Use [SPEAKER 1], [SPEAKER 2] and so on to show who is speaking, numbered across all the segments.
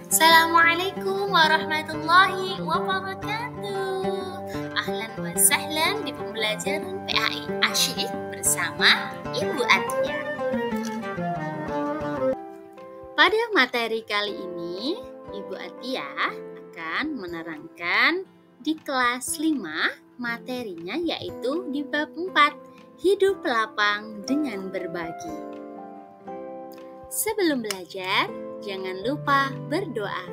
[SPEAKER 1] Assalamualaikum warahmatullahi wabarakatuh. Ahlan wa sahlan di pembelajaran PAI Asyik bersama Ibu Atia. Pada materi kali ini, Ibu Atia akan menerangkan di kelas 5 materinya yaitu di bab 4, hidup lapang dengan berbagi. Sebelum belajar, jangan lupa berdoa.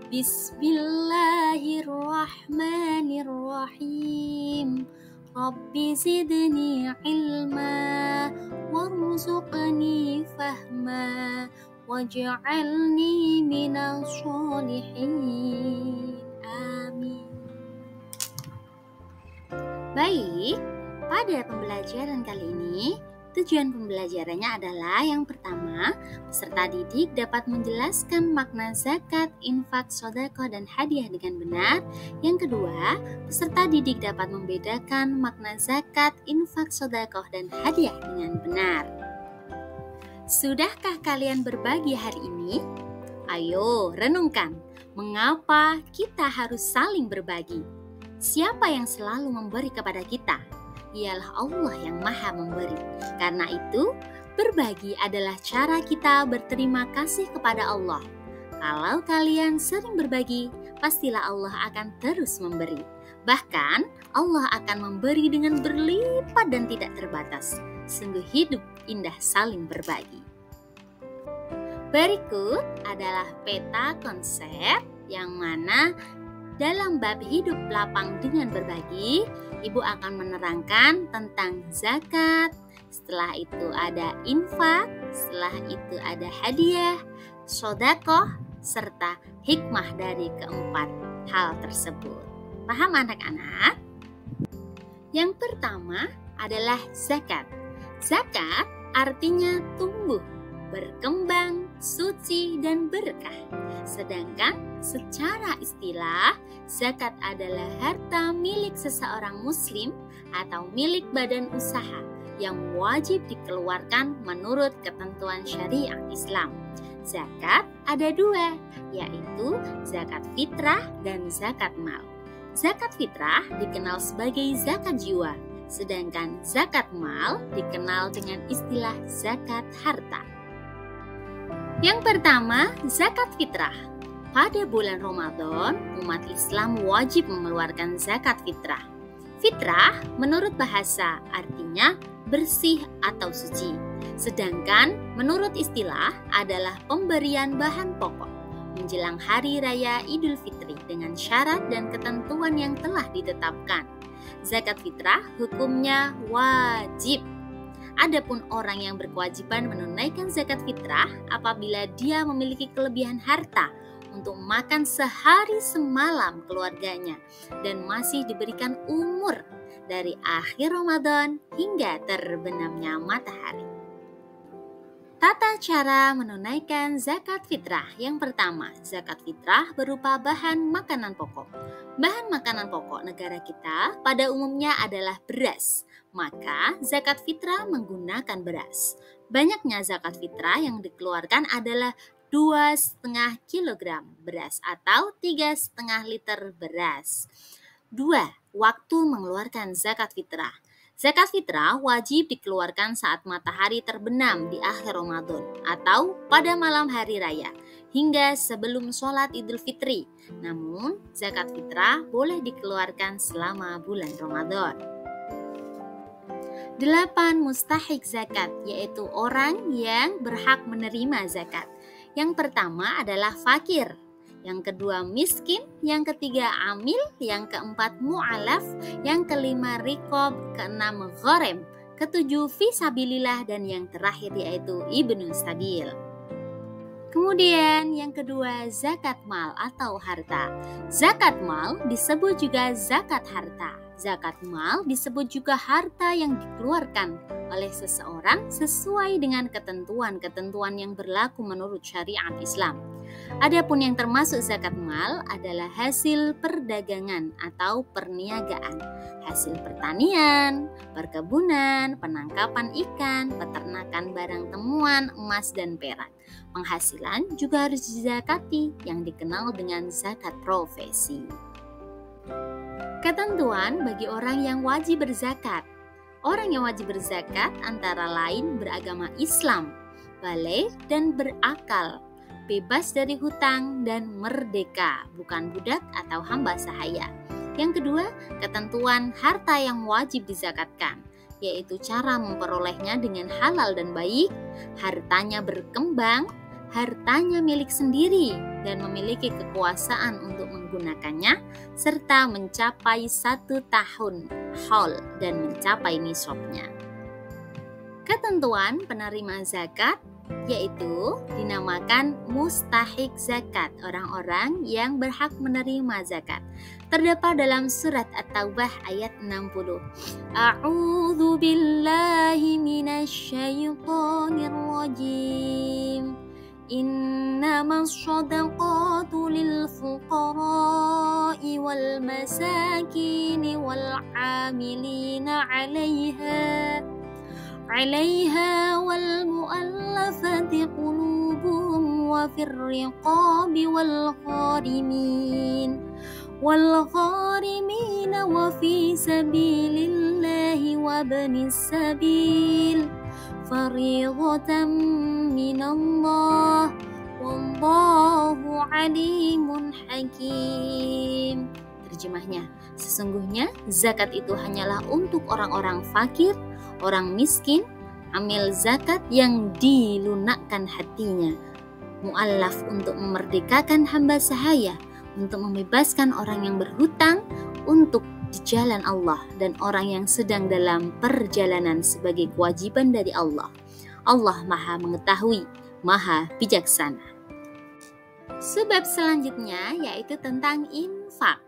[SPEAKER 1] Bismillahirrahmanirrahim. Rabbi zidni ilma warzuqni fahma waj'alni minas sholihin. Amin. Baik, pada pembelajaran kali ini tujuan pembelajarannya adalah yang pertama, peserta didik dapat menjelaskan makna zakat, infak, sedekah, dan hadiah dengan benar. Yang kedua, peserta didik dapat membedakan makna zakat, infak, sedekah, dan hadiah dengan benar. Sudahkah kalian berbagi hari ini? Ayo renungkan, mengapa kita harus saling berbagi? Siapa yang selalu memberi kepada kita? Ialah Allah yang Maha Memberi. Karena itu, berbagi adalah cara kita berterima kasih kepada Allah. Kalau kalian sering berbagi, pastilah Allah akan terus memberi. Bahkan, Allah akan memberi dengan berlipat dan tidak terbatas. Sungguh hidup indah saling berbagi. Berikut adalah peta konsep yang mana dalam bab hidup lapang dengan berbagi, Ibu akan menerangkan tentang zakat, setelah itu ada infak, setelah itu ada hadiah, sedekah, serta hikmah dari keempat hal tersebut. Paham anak-anak? Yang pertama adalah zakat. Zakat artinya tumbuh, berkembang, suci, dan berkah. Sedangkan secara istilah, zakat adalah harta milik seseorang muslim atau milik badan usaha yang wajib dikeluarkan menurut ketentuan syariat Islam. Zakat ada dua, yaitu zakat fitrah dan zakat mal. Zakat fitrah dikenal sebagai zakat jiwa, sedangkan zakat mal dikenal dengan istilah zakat harta. Yang pertama, zakat fitrah. Pada bulan Ramadan, umat Islam wajib mengeluarkan zakat fitrah. Fitrah menurut bahasa artinya bersih atau suci. Sedangkan menurut istilah adalah pemberian bahan pokok menjelang hari raya Idul Fitri dengan syarat dan ketentuan yang telah ditetapkan. Zakat fitrah hukumnya wajib. Adapun orang yang berkewajiban menunaikan zakat fitrah apabila dia memiliki kelebihan harta untuk makan sehari semalam keluarganya dan masih diberikan umur dari akhir Ramadan hingga terbenamnya matahari. Tata cara menunaikan zakat fitrah. Yang pertama, zakat fitrah berupa bahan makanan pokok. Bahan makanan pokok negara kita pada umumnya adalah beras. Maka zakat fitrah menggunakan beras. Banyaknya zakat fitrah yang dikeluarkan adalah 2,5 kg beras atau 3,5 liter beras. 2. Waktu mengeluarkan zakat fitrah. Zakat fitrah wajib dikeluarkan saat matahari terbenam di akhir Ramadan atau pada malam hari raya hingga sebelum sholat Idul Fitri. Namun, zakat fitrah boleh dikeluarkan selama bulan Ramadan. 8 mustahik zakat, yaitu orang yang berhak menerima zakat. Yang pertama adalah fakir, yang kedua miskin, yang ketiga amil, yang keempat mu'alaf, yang kelima rikob, keenam gharem, ketujuh fisabilillah, dan yang terakhir yaitu ibnu sabil. Kemudian yang kedua zakat mal atau harta. Zakat mal disebut juga zakat harta. Zakat mal disebut juga harta yang dikeluarkan oleh seseorang sesuai dengan ketentuan-ketentuan yang berlaku menurut syariat Islam. Adapun yang termasuk zakat mal adalah hasil perdagangan atau perniagaan, hasil pertanian, perkebunan, penangkapan ikan, peternakan barang temuan, emas dan perak. Penghasilan juga harus dizakati yang dikenal dengan zakat profesi. Ketentuan bagi orang yang wajib berzakat. Orang yang wajib berzakat antara lain beragama Islam, baligh dan berakal, bebas dari hutang dan merdeka, bukan budak atau hamba sahaya. Yang kedua, ketentuan harta yang wajib dizakatkan, yaitu cara memperolehnya dengan halal dan baik, hartanya berkembang, hartanya milik sendiri dan memiliki kekuasaan untuk menggunakannya, serta mencapai 1 tahun haul dan mencapai nisabnya. Ketentuan penerima zakat yaitu dinamakan mustahik zakat, orang-orang yang berhak menerima zakat. Terdapat dalam surat At-Taubah ayat 60. A'udzu billahi minasyaitonir rajim. Innamas shadaqatu lil fuqara'i wal masakini wal 'amilina 'alaiha wal mu'allafati qulubuhum wa fir riqabi wal gharimin wa fi sabilillahi wa ibnis sabil fariidatan minallah wallahu alimun hakim. Terjemahnya, sesungguhnya zakat itu hanyalah untuk orang-orang fakir, orang miskin, amil zakat yang dilunakkan hatinya, mu'allaf untuk memerdekakan hamba sahaya, untuk membebaskan orang yang berhutang untuk di jalan Allah, dan orang yang sedang dalam perjalanan sebagai kewajiban dari Allah. Allah Maha Mengetahui, Maha Bijaksana. Sebab selanjutnya yaitu tentang infak.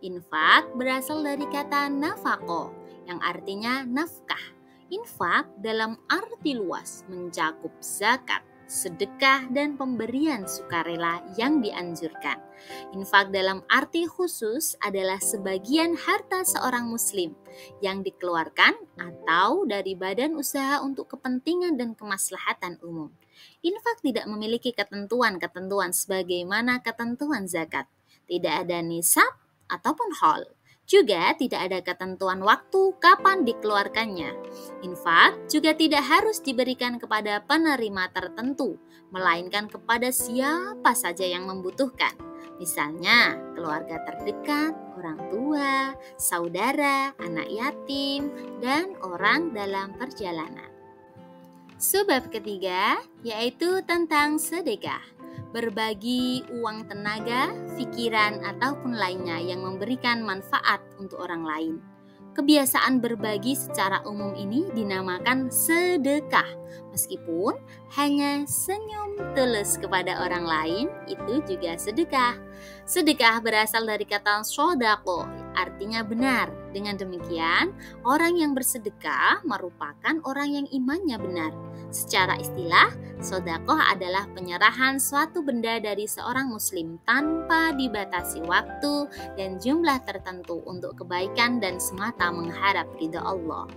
[SPEAKER 1] Infak berasal dari kata nafaqah yang artinya nafkah. Infak dalam arti luas mencakup zakat, sedekah, dan pemberian sukarela yang dianjurkan. Infak dalam arti khusus adalah sebagian harta seorang muslim yang dikeluarkan atau dari badan usaha untuk kepentingan dan kemaslahatan umum. Infak tidak memiliki ketentuan-ketentuan sebagaimana ketentuan zakat. Tidak ada nisab ataupun haul. Juga tidak ada ketentuan waktu kapan dikeluarkannya. Infak juga tidak harus diberikan kepada penerima tertentu, melainkan kepada siapa saja yang membutuhkan. Misalnya, keluarga terdekat, orang tua, saudara, anak yatim, dan orang dalam perjalanan. Sebab ketiga, yaitu tentang sedekah. Berbagi uang tenaga, pikiran, ataupun lainnya yang memberikan manfaat untuk orang lain. Kebiasaan berbagi secara umum ini dinamakan sedekah. Meskipun hanya senyum tulus kepada orang lain, itu juga sedekah. Sedekah berasal dari kata shodaqo, artinya benar. Dengan demikian, orang yang bersedekah merupakan orang yang imannya benar. Secara istilah, sedekah adalah penyerahan suatu benda dari seorang muslim tanpa dibatasi waktu dan jumlah tertentu untuk kebaikan dan semata mengharap ridha Allah.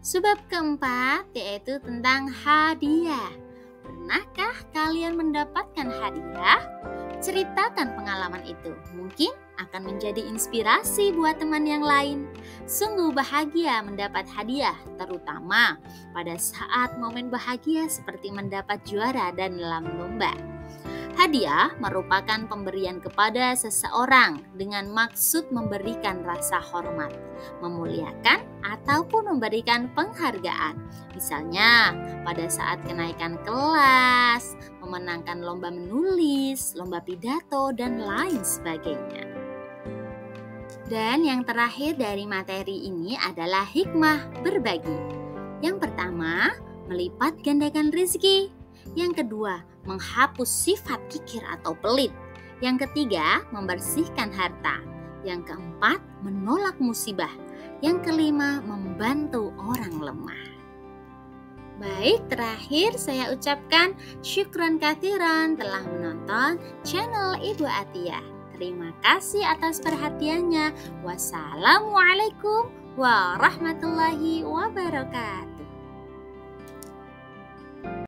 [SPEAKER 1] Sebab keempat yaitu tentang hadiah. Pernahkah kalian mendapatkan hadiah? Ceritakan pengalaman itu. Mungkin akan menjadi inspirasi buat teman yang lain. Sungguh bahagia mendapat hadiah, terutama pada saat momen bahagia seperti mendapat juara dan dalam lomba. Hadiah merupakan pemberian kepada seseorang dengan maksud memberikan rasa hormat, memuliakan, ataupun memberikan penghargaan. Misalnya, pada saat kenaikan kelas, memenangkan lomba menulis, lomba pidato, dan lain sebagainya. Dan yang terakhir dari materi ini adalah hikmah berbagi. Yang pertama, melipat gandakan rezeki. Yang kedua, menghapus sifat kikir atau pelit. Yang ketiga, membersihkan harta. Yang keempat, menolak musibah. Yang kelima, membantu orang lemah. Baik, terakhir saya ucapkan syukran katsiran telah menonton channel Ibu Atiyah. Terima kasih atas perhatiannya. Wassalamualaikum warahmatullahi wabarakatuh.